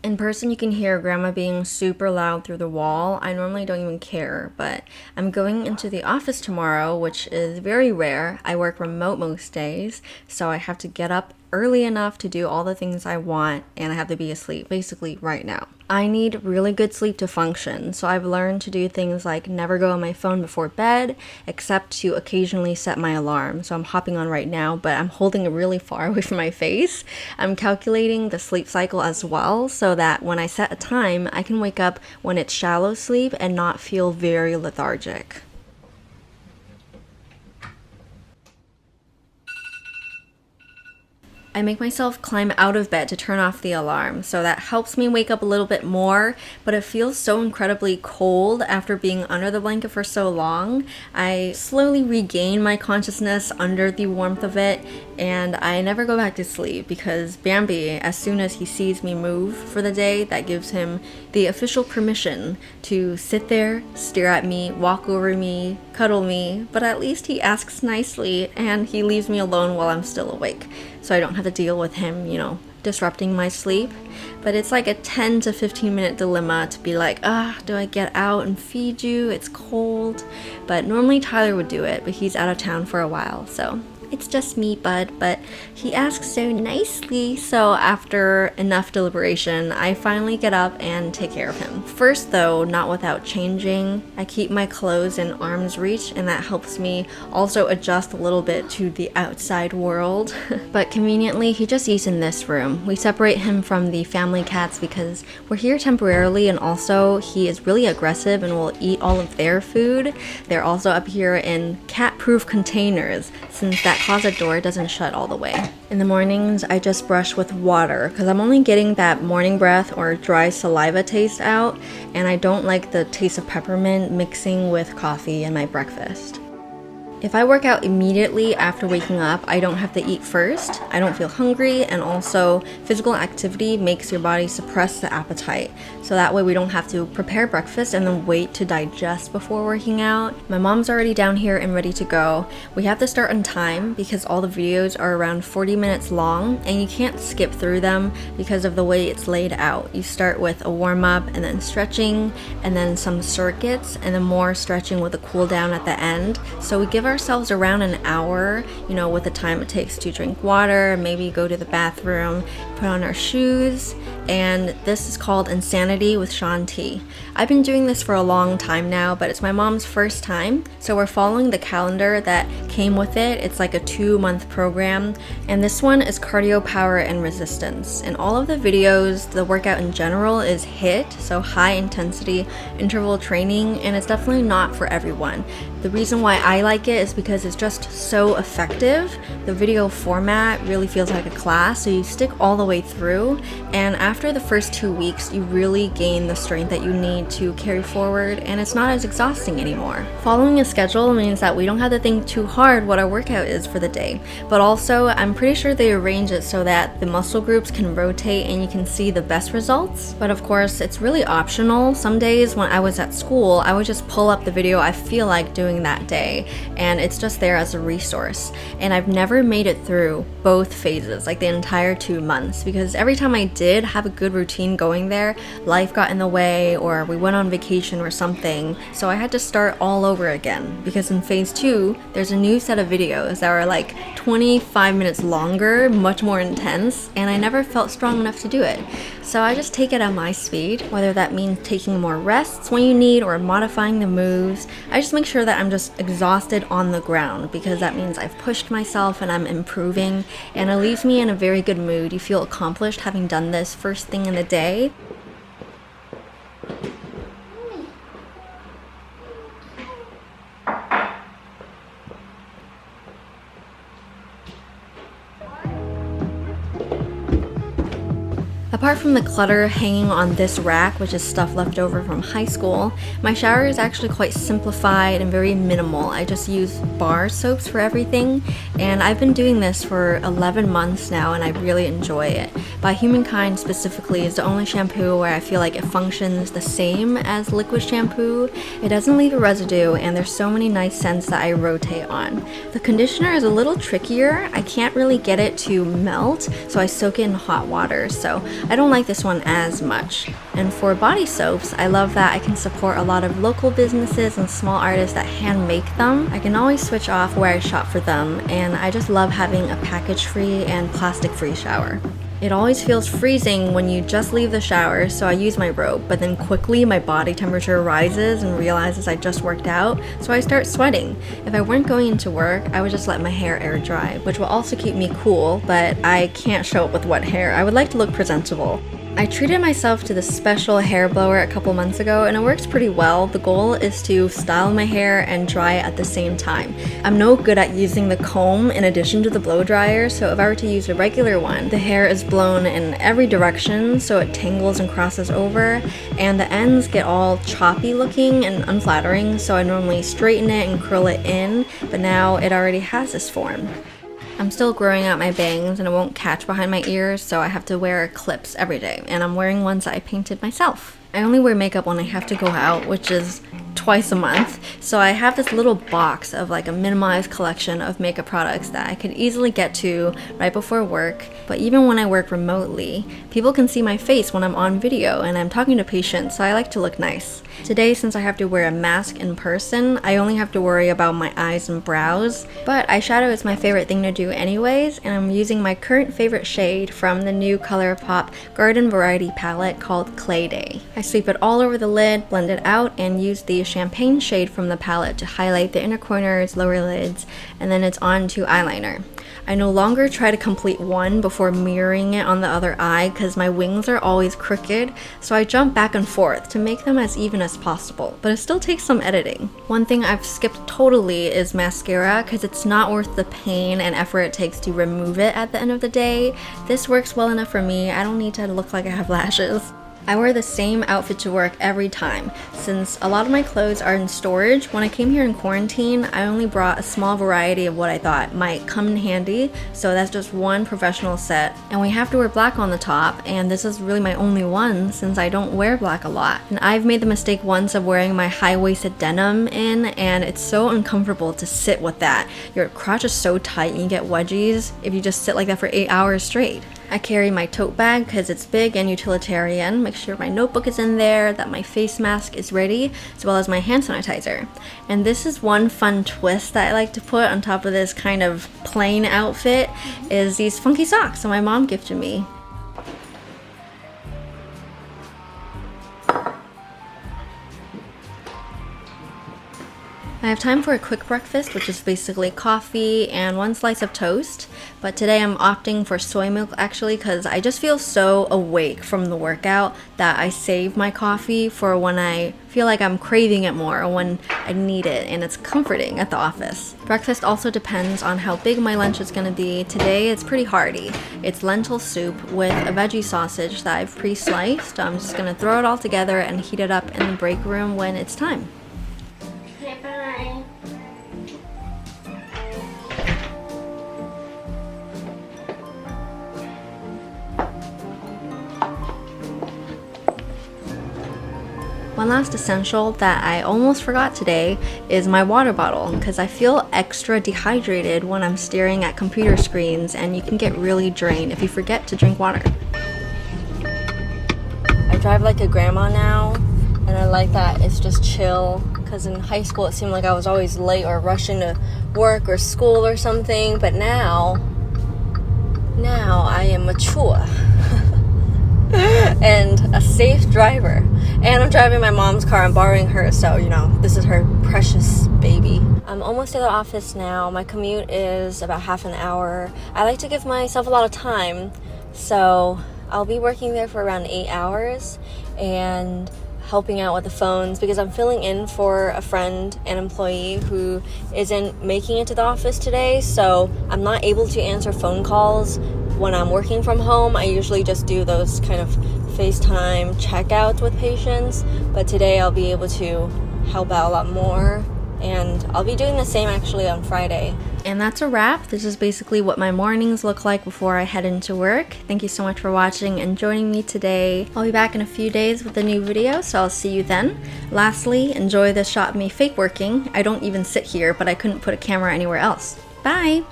In person, you can hear Grandma being super loud through the wall. I normally don't even care, but I'm going into the office tomorrow, which is very rare. I work remote most days, so I have to get up early enough to do all the things I want, and I have to be asleep basically right now. I need really good sleep to function, so I've learned to do things like never go on my phone before bed, except to occasionally set my alarm. So I'm hopping on right now, but I'm holding it really far away from my face. I'm calculating the sleep cycle as well, so that when I set a time, I can wake up when it's shallow sleep and not feel very lethargic. I make myself climb out of bed to turn off the alarm, so that helps me wake up a little bit more, but it feels so incredibly cold after being under the blanket for so long. I slowly regain my consciousness under the warmth of it, and I never go back to sleep because Bambi, as soon as he sees me move for the day, that gives him the official permission to sit there, stare at me, walk over me, cuddle me, but at least he asks nicely and he leaves me alone while I'm still awake, so I don't have to deal with him, disrupting my sleep. But it's like a 10 to 15 minute dilemma to be like, do I get out and feed you? It's cold. But normally Tyler would do it, but he's out of town for a while, so it's just me, bud, but he asks so nicely, so after enough deliberation, I finally get up and take care of him. First though, not without changing. I keep my clothes in arm's reach, and that helps me also adjust a little bit to the outside world. But conveniently, he just eats in this room. We separate him from the family cats because we're here temporarily, and also he is really aggressive and will eat all of their food. They're also up here in cat-proof containers, since that closet door doesn't shut all the way. In the mornings, I just brush with water because I'm only getting that morning breath or dry saliva taste out, and I don't like the taste of peppermint mixing with coffee in my breakfast. If I work out immediately after waking up, I don't have to eat first. I don't feel hungry, and also physical activity makes your body suppress the appetite. So that way we don't have to prepare breakfast and then wait to digest before working out. My mom's already down here and ready to go. We have to start on time because all the videos are around 40 minutes long, and you can't skip through them because of the way it's laid out. You start with a warm-up and then stretching and then some circuits and then more stretching with a cool down at the end. So we give ourselves around an hour, with the time it takes to drink water, maybe go to the bathroom, put on our shoes, and this is called Insanity with Shaun T. I've been doing this for a long time now, but it's my mom's first time, so we're following the calendar that came with it. It's like a 2-month program, and this one is cardio, power, and resistance. In all of the videos, the workout in general is HIIT, so high intensity interval training, and it's definitely not for everyone. The reason why I like it is because it's just so effective. The video format really feels like a class, so you stick all the way through, and after the first 2 weeks, you really gain the strength that you need to carry forward, and it's not as exhausting anymore. Following a schedule means that we don't have to think too hard what our workout is for the day, but also I'm pretty sure they arrange it so that the muscle groups can rotate and you can see the best results. But of course, it's really optional. Some days when I was at school, I would just pull up the video I feel like doing that day, and it's just there as a resource. And I've never made it through both phases, like the entire 2 months, because every time I did have a good routine going there, life got in the way or we went on vacation or something, so I had to start all over again. Because in phase 2, there's a new set of videos that are like 25 minutes longer, much more intense, and I never felt strong enough to do it. So I just take it at my speed, whether that means taking more rests when you need or modifying the moves. I just make sure that I'm just exhausted on the ground, because that means I've pushed myself and I'm improving, and it leaves me in a very good mood. You feel accomplished having done this first thing in the day. Apart from the clutter hanging on this rack, which is stuff left over from high school, my shower is actually quite simplified and very minimal. I just use bar soaps for everything, and I've been doing this for 11 months now, and I really enjoy it. By Humankind specifically is the only shampoo where I feel like it functions the same as liquid shampoo. It doesn't leave a residue, and there's so many nice scents that I rotate on. The conditioner is a little trickier. I can't really get it to melt, so I soak it in hot water. So I don't like this one as much. And for body soaps, I love that I can support a lot of local businesses and small artists that hand make them. I can always switch off where I shop for them, and I just love having a package-free and plastic-free shower. It always feels freezing when you just leave the shower, so I use my robe, but then quickly my body temperature rises and realizes I just worked out, so I start sweating. If I weren't going into work, I would just let my hair air dry, which will also keep me cool, but I can't show up with wet hair. I would like to look presentable. I treated myself to this special hair blower a couple months ago, and it works pretty well. The goal is to style my hair and dry it at the same time. I'm no good at using the comb in addition to the blow dryer, so if I were to use a regular one, the hair is blown in every direction so it tangles and crosses over, and the ends get all choppy looking and unflattering, so I normally straighten it and curl it in, but now it already has this form. I'm still growing out my bangs and it won't catch behind my ears, so I have to wear clips every day, and I'm wearing ones that I painted myself. I only wear makeup when I have to go out, which is twice a month, so I have this little box of like a minimalized collection of makeup products that I could easily get to right before work. But even when I work remotely, people can see my face when I'm on video and I'm talking to patients, so I like to look nice. Today, since I have to wear a mask in person, I only have to worry about my eyes and brows, but eyeshadow is my favorite thing to do anyways, and I'm using my current favorite shade from the new ColourPop Garden Variety palette called Clay Day. I sweep it all over the lid, blend it out, and use the champagne shade from the palette to highlight the inner corners, lower lids, and then it's on to eyeliner. I no longer try to complete one before mirroring it on the other eye because my wings are always crooked, so I jump back and forth to make them as even as possible, but it still takes some editing. One thing I've skipped totally is mascara because it's not worth the pain and effort it takes to remove it at the end of the day. This works well enough for me. I don't need to look like I have lashes. I wear the same outfit to work every time. Since a lot of my clothes are in storage, when I came here in quarantine, I only brought a small variety of what I thought might come in handy, so that's just one professional set. And we have to wear black on the top, and this is really my only one since I don't wear black a lot. And I've made the mistake once of wearing my high-waisted denim in, and it's so uncomfortable to sit with that. Your crotch is so tight and you get wedgies if you just sit like that for 8 hours straight. I carry my tote bag because it's big and utilitarian, make sure my notebook is in there, that my face mask is ready, as well as my hand sanitizer. And this is one fun twist that I like to put on top of this kind of plain outfit, is these funky socks that my mom gifted me. I have time for a quick breakfast, which is basically coffee and one slice of toast, but today I'm opting for soy milk actually because I just feel so awake from the workout that I save my coffee for when I feel like I'm craving it more or when I need it, and it's comforting at the office. Breakfast also depends on how big my lunch is going to be. Today it's pretty hearty. It's lentil soup with a veggie sausage that I've pre-sliced. I'm just going to throw it all together and heat it up in the break room when it's time. One last essential that I almost forgot today is my water bottle because I feel extra dehydrated when I'm staring at computer screens, and you can get really drained if you forget to drink water. I drive like a grandma now, and I like that it's just chill because in high school it seemed like I was always late or rushing to work or school or something, but now I am mature. And a safe driver, and I'm driving my mom's car. I'm borrowing her, so you know, this is her precious baby. I'm almost to the office now. My commute is about half an hour. I like to give myself a lot of time, so I'll be working there for around 8 hours and helping out with the phones because I'm filling in for a friend, an employee who isn't making it to the office today, so I'm not able to answer phone calls when I'm working from home. I usually just do those kind of FaceTime checkouts with patients, but today I'll be able to help out a lot more, and I'll be doing the same actually on Friday. And that's a wrap. This is basically what my mornings look like before I head into work. Thank you so much for watching and joining me today. I'll be back in a few days with a new video, so I'll see you then. Lastly, enjoy this shot of me fake working. I don't even sit here, but I couldn't put a camera anywhere else. Bye!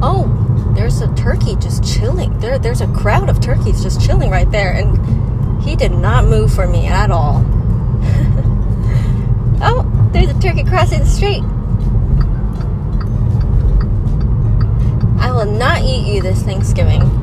Oh! there's a turkey just chilling. There's a crowd of turkeys just chilling right there, and he did not move for me at all. Oh, there's a turkey crossing the street. I will not eat you this Thanksgiving.